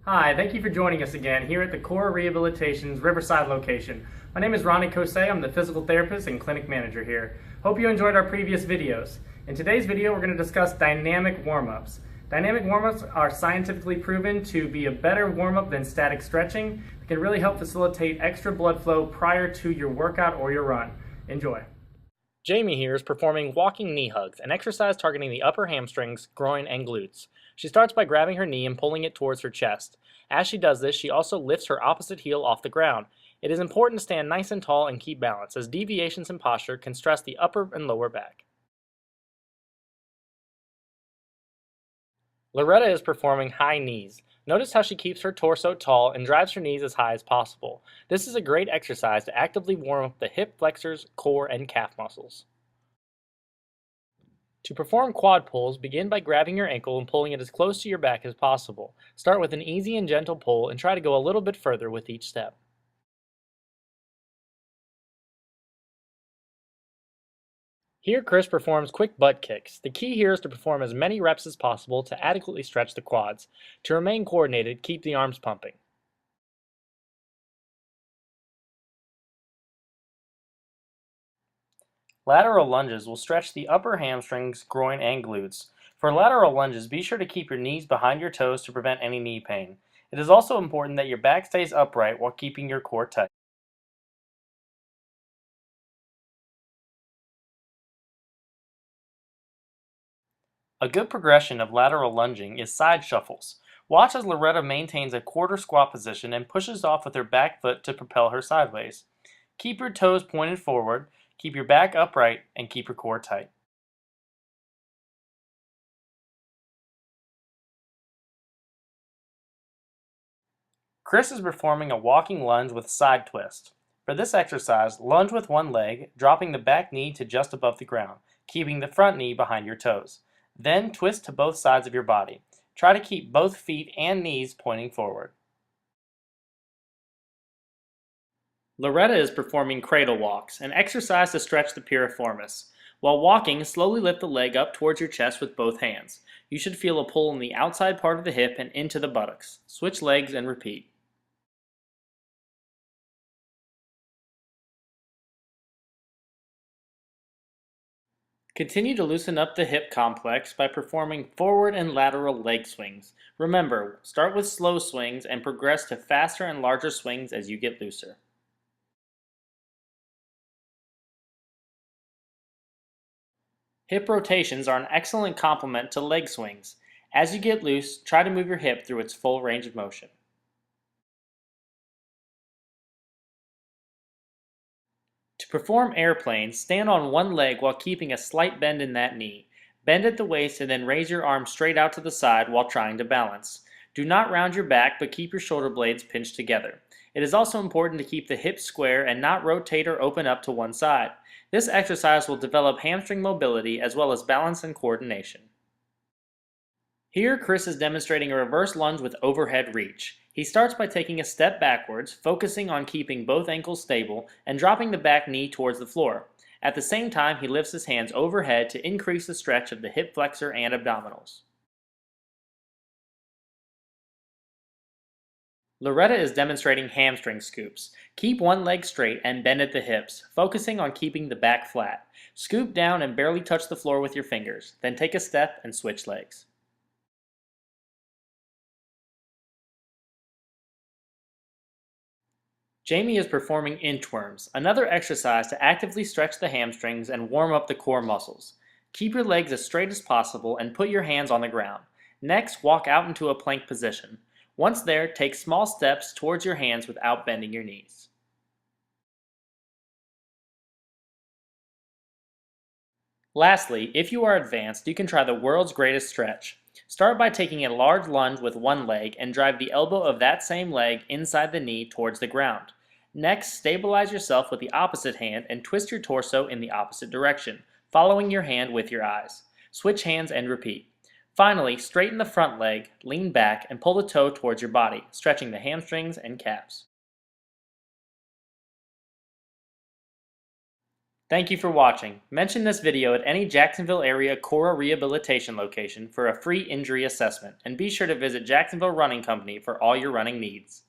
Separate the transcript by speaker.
Speaker 1: Hi, thank you for joining us again here at the Core Rehabilitation's Riverside location. My name is Ronnie Kosei. I'm the physical therapist and clinic manager here. Hope you enjoyed our previous videos. In today's video, we're going to discuss dynamic warm-ups. Dynamic warm-ups are scientifically proven to be a better warm-up than static stretching. It can really help facilitate extra blood flow prior to your workout or your run. Enjoy. Jamie here is performing walking knee hugs, an exercise targeting the upper hamstrings, groin, and glutes. She starts by grabbing her knee and pulling it towards her chest. As she does this, she also lifts her opposite heel off the ground. It is important to stand nice and tall and keep balance, as deviations in posture can stress the upper and lower back. Loretta is performing high knees. Notice how she keeps her torso tall and drives her knees as high as possible. This is a great exercise to actively warm up the hip flexors, core, and calf muscles. To perform quad pulls, begin by grabbing your ankle and pulling it as close to your back as possible. Start with an easy and gentle pull and try to go a little bit further with each step. Here Chris performs quick butt kicks. The key here is to perform as many reps as possible to adequately stretch the quads. To remain coordinated, keep the arms pumping. Lateral lunges will stretch the upper hamstrings, groin, and glutes. For lateral lunges, be sure to keep your knees behind your toes to prevent any knee pain. It is also important that your back stays upright while keeping your core tight. A good progression of lateral lunging is side shuffles. Watch as Loretta maintains a quarter squat position and pushes off with her back foot to propel her sideways. Keep your toes pointed forward, keep your back upright, and keep your core tight. Chris is performing a walking lunge with side twist. For this exercise, lunge with one leg, dropping the back knee to just above the ground, keeping the front knee behind your toes. Then twist to both sides of your body. Try to keep both feet and knees pointing forward. Loretta is performing cradle walks, an exercise to stretch the piriformis. While walking, slowly lift the leg up towards your chest with both hands. You should feel a pull in the outside part of the hip and into the buttocks. Switch legs and repeat. Continue to loosen up the hip complex by performing forward and lateral leg swings. Remember, start with slow swings and progress to faster and larger swings as you get looser. Hip rotations are an excellent complement to leg swings. As you get loose, try to move your hip through its full range of motion. To perform airplanes, stand on one leg while keeping a slight bend in that knee. Bend at the waist and then raise your arms straight out to the side while trying to balance. Do not round your back, but keep your shoulder blades pinched together. It is also important to keep the hips square and not rotate or open up to one side. This exercise will develop hamstring mobility as well as balance and coordination. Here, Chris is demonstrating a reverse lunge with overhead reach. He starts by taking a step backwards, focusing on keeping both ankles stable and dropping the back knee towards the floor. At the same time, he lifts his hands overhead to increase the stretch of the hip flexor and abdominals. Loretta is demonstrating hamstring scoops. Keep one leg straight and bend at the hips, focusing on keeping the back flat. Scoop down and barely touch the floor with your fingers, then take a step and switch legs. Jamie is performing inchworms, another exercise to actively stretch the hamstrings and warm up the core muscles. Keep your legs as straight as possible and put your hands on the ground. Next, walk out into a plank position. Once there, take small steps towards your hands without bending your knees. Lastly, if you are advanced, you can try the world's greatest stretch. Start by taking a large lunge with one leg and drive the elbow of that same leg inside the knee towards the ground. Next, stabilize yourself with the opposite hand and twist your torso in the opposite direction, following your hand with your eyes. Switch hands and repeat. Finally, straighten the front leg, lean back, and pull the toe towards your body, stretching the hamstrings and calves. Thank you for watching. Mention this video at any Jacksonville area Cora rehabilitation location for a free injury assessment, and be sure to visit Jacksonville Running Company for all your running needs.